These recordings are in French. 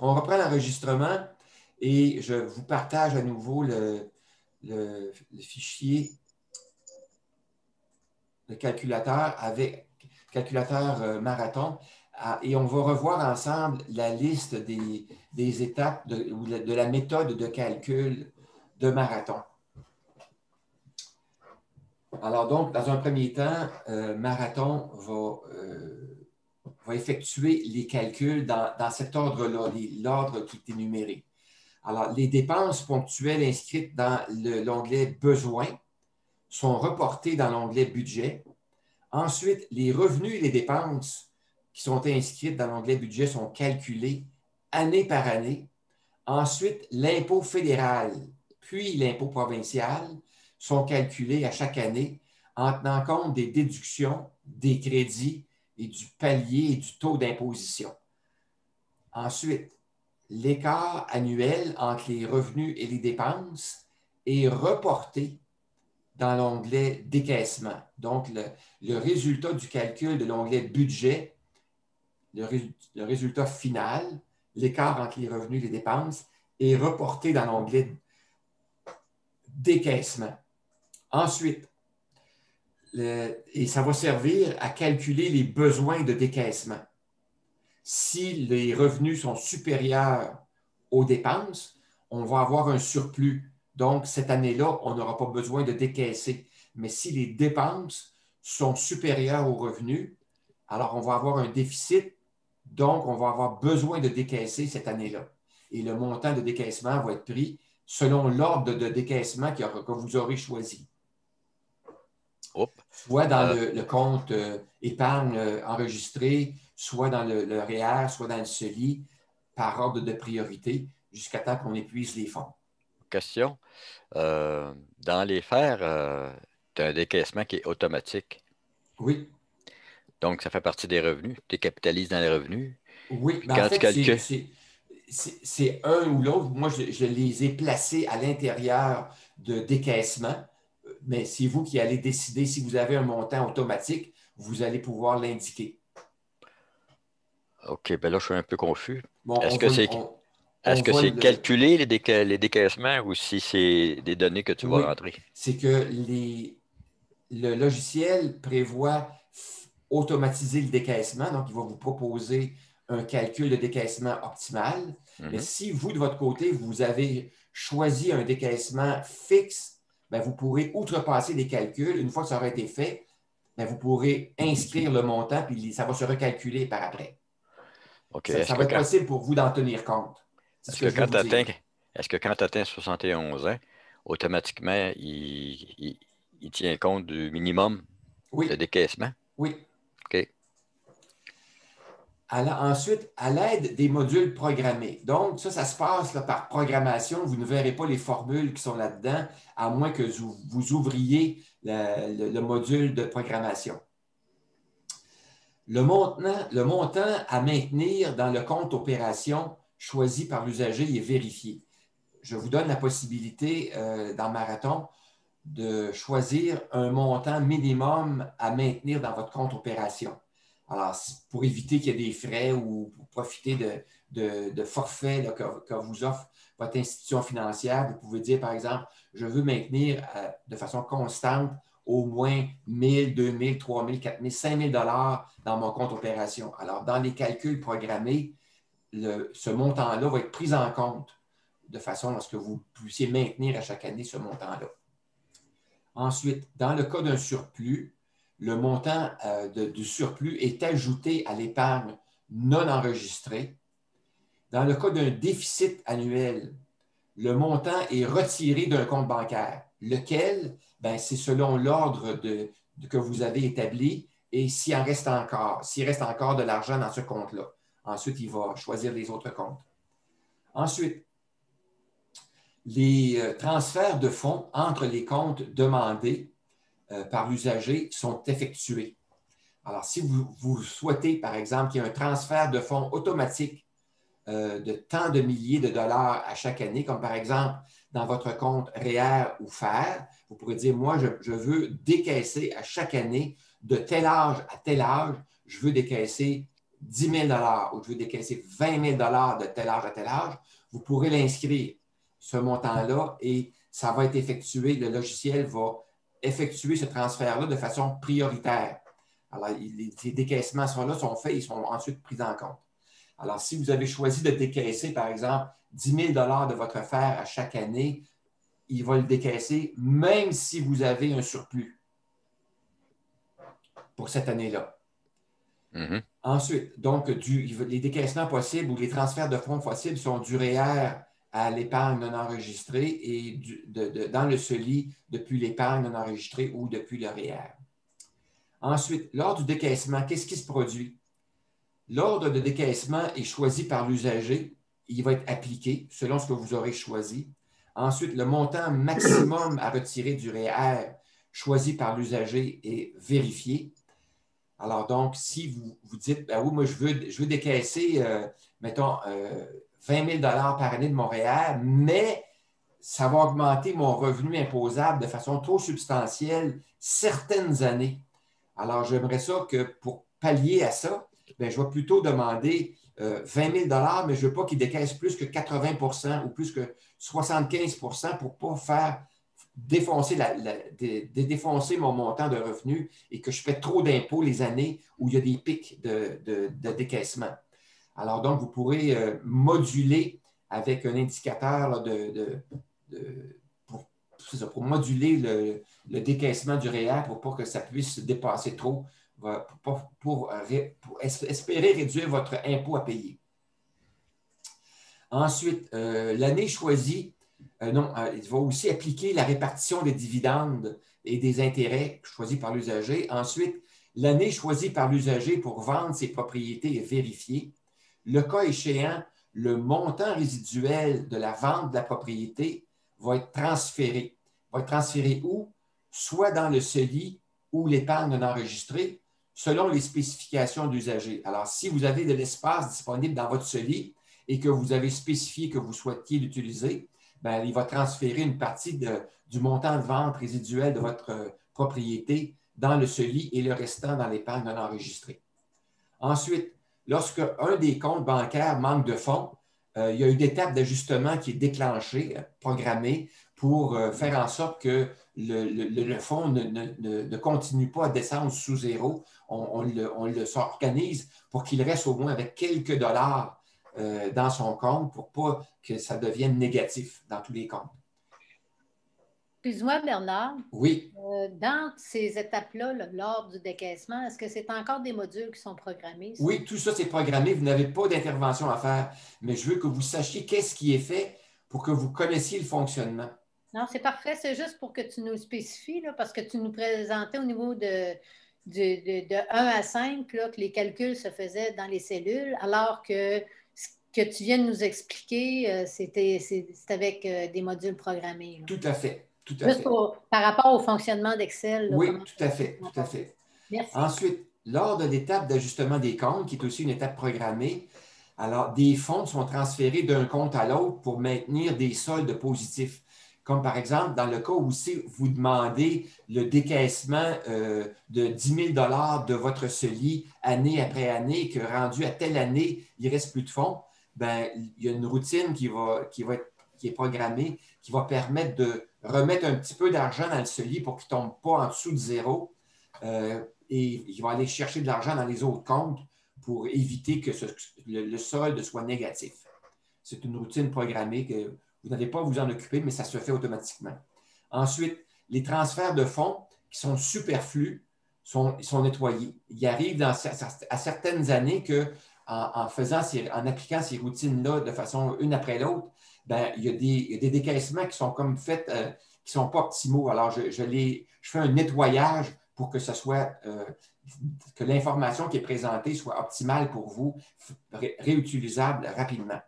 On reprend l'enregistrement et je vous partage à nouveau le fichier, le calculateur avec calculateur marathon. Et on va revoir ensemble la liste des étapes de la méthode de calcul de marathon. Alors donc, dans un premier temps, Marathon va effectuer les calculs dans cet ordre-là, l'ordre qui est énuméré. Alors, les dépenses ponctuelles inscrites dans l'onglet « Besoins » sont reportées dans l'onglet « Budget ». Ensuite, les revenus et les dépenses qui sont inscrites dans l'onglet « Budget » sont calculés année par année. Ensuite, l'impôt fédéral puis l'impôt provincial sont calculés à chaque année en tenant compte des déductions, des crédits et du palier et du taux d'imposition. Ensuite, l'écart annuel entre les revenus et les dépenses est reporté dans l'onglet décaissement. Donc, le résultat du calcul de l'onglet budget, le résultat final, l'écart entre les revenus et les dépenses, est reporté dans l'onglet décaissement. Ensuite, et ça va servir à calculer les besoins de décaissement. Si les revenus sont supérieurs aux dépenses, on va avoir un surplus. Donc, cette année-là, on n'aura pas besoin de décaisser. Mais si les dépenses sont supérieures aux revenus, alors on va avoir un déficit. Donc, on va avoir besoin de décaisser cette année-là. Et le montant de décaissement va être pris selon l'ordre de décaissement que vous aurez choisi. Soit dans le compte épargne enregistré, soit dans le REER, soit dans le CELI, par ordre de priorité, jusqu'à temps qu'on épuise les fonds. Question. Dans les FER, tu as un décaissement qui est automatique. Oui. Donc, ça fait partie des revenus. Tu capitalises dans les revenus. Oui, Puis mais quand en tu fait, calcules... c'est un ou l'autre. Moi, je les ai placés à l'intérieur de décaissement, mais c'est vous qui allez décider si vous avez un montant automatique, vous allez pouvoir l'indiquer. OK, ben là, je suis un peu confus. Bon, Est-ce que c'est calculé les décaissements ou si c'est des données que tu vas Oui, rentrer? c'est que le logiciel prévoit automatiser le décaissement, donc il va vous proposer un calcul de décaissement optimal. Mais si vous, de votre côté, vous avez choisi un décaissement fixe, bien, vous pourrez outrepasser les calculs. Une fois que ça aura été fait, bien, vous pourrez inscrire le montant, puis ça va se recalculer par après. OK. Ça va être possible pour vous d'en tenir compte. C'est ce que je veux vous dire. Est-ce que quand tu atteins 71 ans, automatiquement, il tient compte du minimum de Oui, décaissement? oui. OK. Ensuite, à l'aide des modules programmés. Donc, ça se passe là, par programmation. Vous ne verrez pas les formules qui sont là-dedans, à moins que vous ouvriez le module de programmation. Le montant à maintenir dans le compte opération choisi par l'usager est vérifié. Je vous donne la possibilité dans Marathon de choisir un montant minimum à maintenir dans votre compte opération. Alors, pour éviter qu'il y ait des frais ou pour profiter de forfaits là, que vous offre votre institution financière, vous pouvez dire, par exemple, je veux maintenir de façon constante au moins 1 000, 2 000, 3 000, 4 000, 5 000 dans mon compte opération. Alors, dans les calculs programmés, ce montant-là va être pris en compte de façon à ce que vous puissiez maintenir à chaque année ce montant-là. Ensuite, dans le cas d'un surplus, le montant du surplus est ajouté à l'épargne non enregistrée. Dans le cas d'un déficit annuel, le montant est retiré d'un compte bancaire, lequel, c'est selon l'ordre que vous avez établi et s'il reste encore de l'argent dans ce compte-là. Ensuite, il va choisir les autres comptes. Ensuite, les transferts de fonds entre les comptes demandés par l'usager sont effectués. Alors, si vous souhaitez, par exemple, qu'il y ait un transfert de fonds automatique de tant de milliers de dollars à chaque année, comme par exemple dans votre compte REER ou FER, vous pourrez dire, moi, je veux décaisser à chaque année de tel âge à tel âge, je veux décaisser 10 000 ou je veux décaisser 20 000 de tel âge à tel âge, vous pourrez l'inscrire, ce montant-là, et ça va être effectué, le logiciel va effectuer ce transfert-là de façon prioritaire. Alors, ces décaissements sont faits, ils sont ensuite pris en compte. Alors, si vous avez choisi de décaisser, par exemple, 10 000 de votre fer à chaque année, il va le décaisser même si vous avez un surplus pour cette année-là. Mhm. Ensuite, donc, les décaissements possibles ou les transferts de fonds possibles sont du REER à l'épargne non enregistrée et dans le CELI depuis l'épargne non enregistrée ou depuis le REER. Ensuite, lors du décaissement, qu'est-ce qui se produit? L'ordre de décaissement est choisi par l'usager. Il va être appliqué selon ce que vous aurez choisi. Ensuite, le montant maximum à retirer du REER choisi par l'usager est vérifié. Alors donc, si vous dites, ben oui, moi, je veux décaisser, mettons, 20 000 par année de mon REER, mais ça va augmenter mon revenu imposable de façon trop substantielle certaines années. Alors, j'aimerais ça que pour pallier à ça, bien, je vais plutôt demander 20 000 mais je ne veux pas qu'il décaisse plus que 80 ou plus que 75 pour ne pas faire défoncer mon montant de revenus et que je fais trop d'impôts les années où il y a des pics de décaissement. Alors, donc, vous pourrez moduler avec un indicateur là, pour moduler le décaissement du REER pour pas que ça puisse dépasser trop, pour espérer réduire votre impôt à payer. Ensuite, l'année choisie, il va aussi appliquer la répartition des dividendes et des intérêts choisis par l'usager. Ensuite, l'année choisie par l'usager pour vendre ses propriétés est vérifiée. Le cas échéant, le montant résiduel de la vente de la propriété va être transféré. Va être transféré où? Soit dans le CELI ou l'épargne non enregistrée, selon les spécifications d'usager. Alors, si vous avez de l'espace disponible dans votre CELI et que vous avez spécifié que vous souhaitiez l'utiliser, bien, il va transférer une partie du montant de vente résiduel de votre propriété dans le CELI et le restant dans l'épargne non enregistrée. Ensuite, lorsque un des comptes bancaires manque de fonds, il y a une étape d'ajustement qui est déclenchée, programmée, pour faire en sorte que le fonds ne continue pas à descendre sous zéro. On le s'organise pour qu'il reste au moins avec quelques dollars dans son compte pour pas que ça devienne négatif dans tous les comptes. Excuse-moi, Bernard. Oui. Dans ces étapes-là, lors du décaissement, est-ce que c'est encore des modules qui sont programmés? Ça? Oui, tout ça, c'est programmé. Vous n'avez pas d'intervention à faire, mais je veux que vous sachiez qu'est-ce qui est fait pour que vous connaissiez le fonctionnement. Non, c'est parfait. C'est juste pour que tu nous le spécifies, là, parce que tu nous présentais au niveau de 1 à 5, là, que les calculs se faisaient dans les cellules, alors que ce que tu viens de nous expliquer, c'est avec des modules programmés. Là. Tout à fait. Tout à Juste fait. par rapport au fonctionnement d'Excel. Oui, tout à fait. Tout à fait. Merci. Ensuite, lors de l'étape d'ajustement des comptes, qui est aussi une étape programmée, alors des fonds sont transférés d'un compte à l'autre pour maintenir des soldes positifs. Comme par exemple, dans le cas où vous demandez le décaissement de 10 000 de votre CELI année après année, que rendu à telle année, il ne reste plus de fonds, bien, il y a une routine qui est programmée, qui va permettre de remettre un petit peu d'argent dans le CELI pour qu'il ne tombe pas en dessous de zéro. Et il va aller chercher de l'argent dans les autres comptes pour éviter que le solde soit négatif. C'est une routine programmée que vous n'allez pas vous en occuper, mais ça se fait automatiquement. Ensuite, les transferts de fonds qui sont superflus sont nettoyés. Il arrive à certaines années qu'en appliquant ces routines-là de façon une après l'autre, ben, il y a des décaissements qui sont comme faits, qui ne sont pas optimaux. Alors, je fais un nettoyage pour que que l'information qui est présentée soit optimale pour vous, réutilisable rapidement.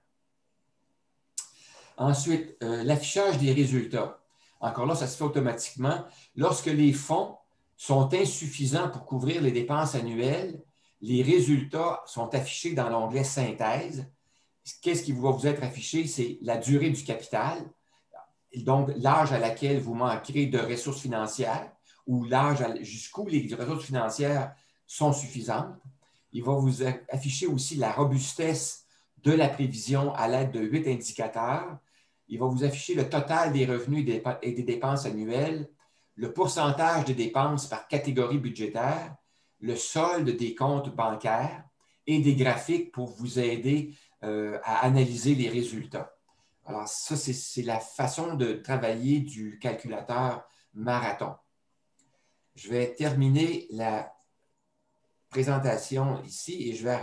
Ensuite, l'affichage des résultats. Encore là, ça se fait automatiquement. Lorsque les fonds sont insuffisants pour couvrir les dépenses annuelles, les résultats sont affichés dans l'onglet Synthèse. Qu'est-ce qui va vous être affiché? C'est la durée du capital, donc l'âge à laquelle vous manquerez de ressources financières ou l'âge jusqu'où les ressources financières sont suffisantes. Il va vous afficher aussi la robustesse de la prévision à l'aide de 8 indicateurs. Il va vous afficher le total des revenus et des dépenses annuelles, le pourcentage des dépenses par catégorie budgétaire, le solde des comptes bancaires et des graphiques pour vous aider à analyser les résultats. Alors, ça, c'est la façon de travailler du calculateur Marathon. Je vais terminer la présentation ici et je vais arrêter.